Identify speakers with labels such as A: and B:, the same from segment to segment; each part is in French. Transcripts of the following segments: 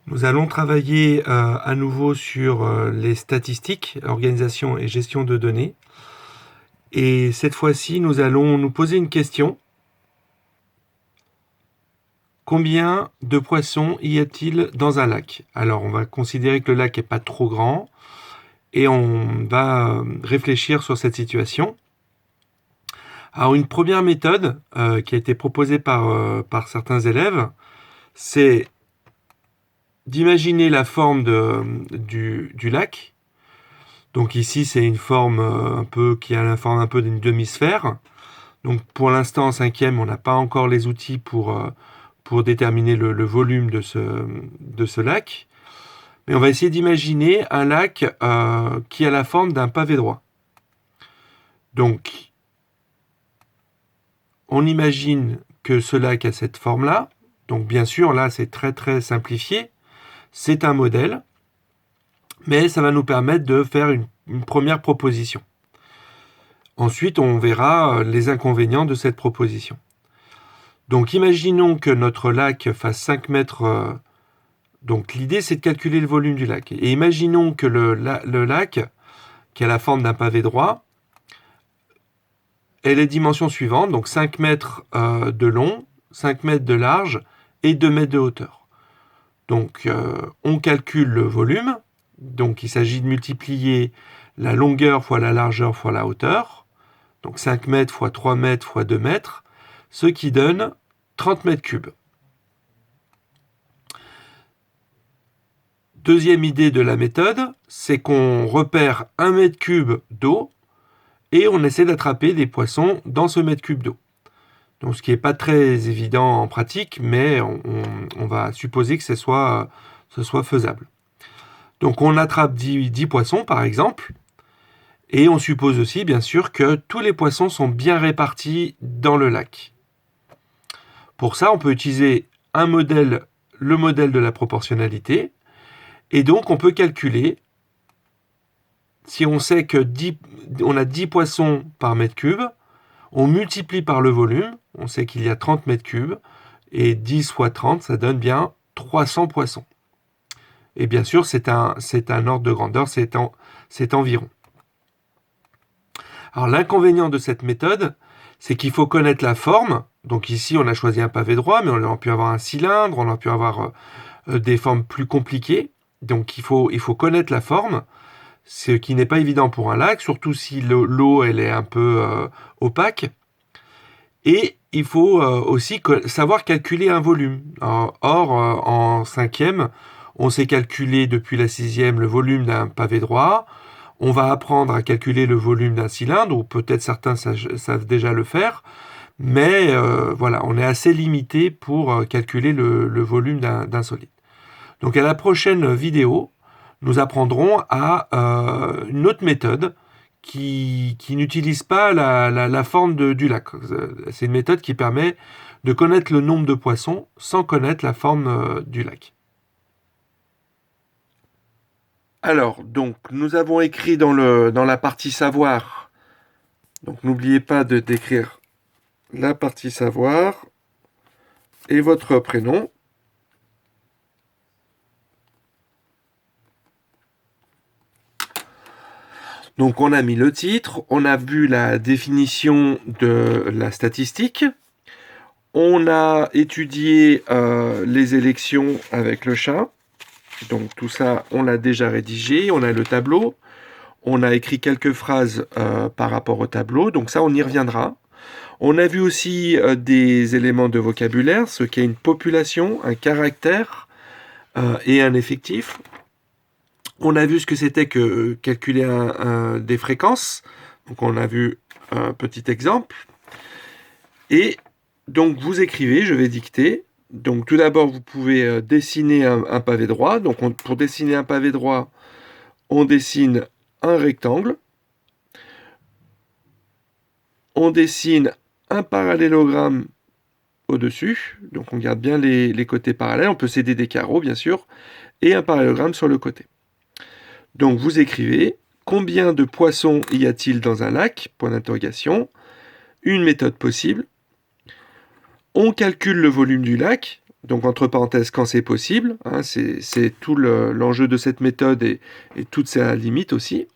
A: Nous allons travailler à nouveau sur les statistiques, organisation et gestion de données. Et cette fois-ci, nous allons nous poser une question. Combien de poissons y a-t-il dans un lac? Alors, on va considérer que le lac n'est pas trop grand et on va réfléchir sur cette situation. Alors, une première méthode qui a été proposée par certains élèves, c'est d'imaginer la forme du lac. Donc ici, c'est une forme qui a la forme un peu d'une demi-sphère. Donc pour l'instant, en cinquième, on n'a pas encore les outils pour déterminer le volume de ce lac. Mais on va essayer d'imaginer un lac qui a la forme d'un pavé droit. Donc, on imagine que ce lac a cette forme-là. Donc bien sûr, là, c'est très très simplifié. C'est un modèle, mais ça va nous permettre de faire une première proposition. Ensuite, on verra les inconvénients de cette proposition. Donc, imaginons que notre lac fasse 5 mètres. Donc, l'idée, c'est de calculer le volume du lac. Et imaginons que le lac, qui a la forme d'un pavé droit, ait les dimensions suivantes. Donc, 5 mètres de long, 5 mètres de large et 2 mètres de hauteur. Donc, on calcule le volume. Donc, il s'agit de multiplier la longueur fois la largeur fois la hauteur. Donc 5 mètres fois 3 mètres fois 2 mètres, ce qui donne 30 mètres cubes. Deuxième idée de la méthode, c'est qu'on repère 1 mètre cube d'eau et on essaie d'attraper des poissons dans ce mètre cube d'eau. Donc ce qui n'est pas très évident en pratique, mais on va supposer que ce soit faisable. Donc on attrape 10 poissons par exemple. Et on suppose aussi, bien sûr, que tous les poissons sont bien répartis dans le lac. Pour ça, on peut utiliser le modèle de la proportionnalité. Et donc, on peut calculer, si on sait qu'on a 10 poissons par mètre cube, on multiplie par le volume, on sait qu'il y a 30 mètres cubes, et 10 fois 30, ça donne bien 300 poissons. Et bien sûr, c'est un ordre de grandeur, c'est environ. Alors l'inconvénient de cette méthode, c'est qu'il faut connaître la forme. Donc ici, on a choisi un pavé droit, mais on aurait pu avoir un cylindre, on aurait pu avoir des formes plus compliquées. Donc il faut connaître la forme, ce qui n'est pas évident pour un lac, surtout si l'eau elle est un peu opaque. Et il faut aussi savoir calculer un volume. Or, en cinquième, on sait calculer depuis la sixième le volume d'un pavé droit. On va apprendre à calculer le volume d'un cylindre, ou peut-être certains savent déjà le faire, mais voilà, on est assez limité pour calculer le volume d'un solide. Donc à la prochaine vidéo, nous apprendrons à une autre méthode qui n'utilise pas la forme du lac. C'est une méthode qui permet de connaître le nombre de poissons sans connaître la forme du lac. Alors, donc, nous avons écrit dans la partie savoir. Donc, n'oubliez pas d'écrire la partie savoir et votre prénom. Donc, on a mis le titre, on a vu la définition de la statistique, on a étudié les élections avec le chat. Donc tout ça, on l'a déjà rédigé, on a le tableau, on a écrit quelques phrases par rapport au tableau, donc ça on y reviendra. On a vu aussi des éléments de vocabulaire, ce qu'est une population, un caractère et un effectif. On a vu ce que c'était que calculer des fréquences, donc on a vu un petit exemple. Et donc vous écrivez, je vais dicter. Donc tout d'abord, vous pouvez dessiner un pavé droit. Donc pour dessiner un pavé droit, on dessine un rectangle. On dessine un parallélogramme au-dessus. Donc on garde bien les côtés parallèles. On peut céder des carreaux, bien sûr. Et un parallélogramme sur le côté. Donc vous écrivez combien de poissons y a-t-il dans un lac? Point d'interrogation. Une méthode possible. On calcule le volume du lac. donc entre parenthèses quand c'est possible, hein, c'est tout l'enjeu de cette méthode et toute sa limite aussi.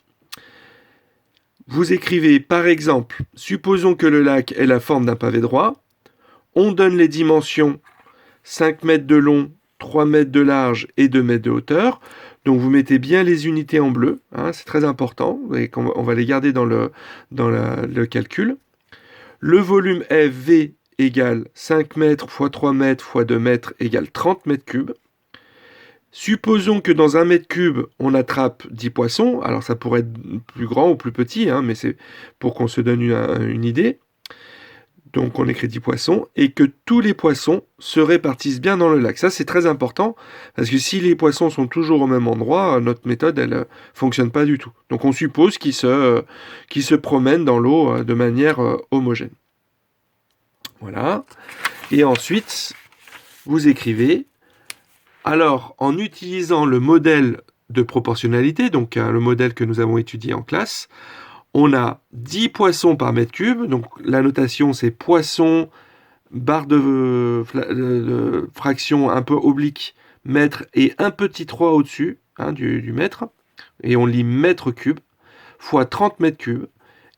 A: Vous écrivez par exemple, supposons que le lac ait la forme d'un pavé droit, on donne les dimensions 5 mètres de long, 3 mètres de large et 2 mètres de hauteur. Donc vous mettez bien les unités en bleu, hein, c'est très important, et on va les garder dans le calcul. Le volume F, V égale 5 mètres x 3 mètres x 2 mètres égale 30 mètres cubes. Supposons que dans 1 mètre cube, on attrape 10 poissons. Alors ça pourrait être plus grand ou plus petit, hein, mais c'est pour qu'on se donne une idée. Donc on écrit 10 poissons, et que tous les poissons se répartissent bien dans le lac. Ça c'est très important, parce que si les poissons sont toujours au même endroit, notre méthode elle fonctionne pas du tout. Donc on suppose qu'ils se promènent dans l'eau de manière homogène. Voilà. Et ensuite, vous écrivez, alors en utilisant le modèle de proportionnalité, donc le modèle que nous avons étudié en classe, on a 10 poissons par mètre cube, donc la notation c'est poisson, barre de fraction un peu oblique, mètre, et un petit 3 au-dessus hein, du mètre, et on lit mètre cube, fois 30 mètres cubes,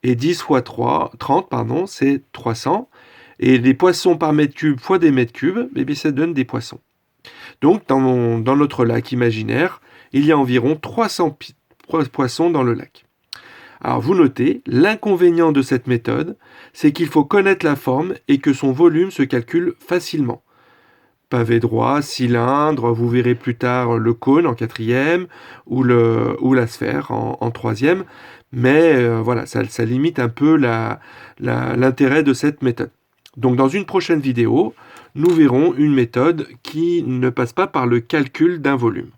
A: et 10 fois 3, 30, pardon, c'est 300, et les poissons par mètre cube fois des mètres cubes, eh bien, ça donne des poissons. Donc dans notre lac imaginaire, il y a environ 300 poissons dans le lac. Alors vous notez, l'inconvénient de cette méthode, c'est qu'il faut connaître la forme et que son volume se calcule facilement. Pavé droit, cylindre, vous verrez plus tard le cône en 4e ou la sphère en 3e, mais voilà, ça limite un peu l'intérêt de cette méthode. Donc dans une prochaine vidéo, nous verrons une méthode qui ne passe pas par le calcul d'un volume.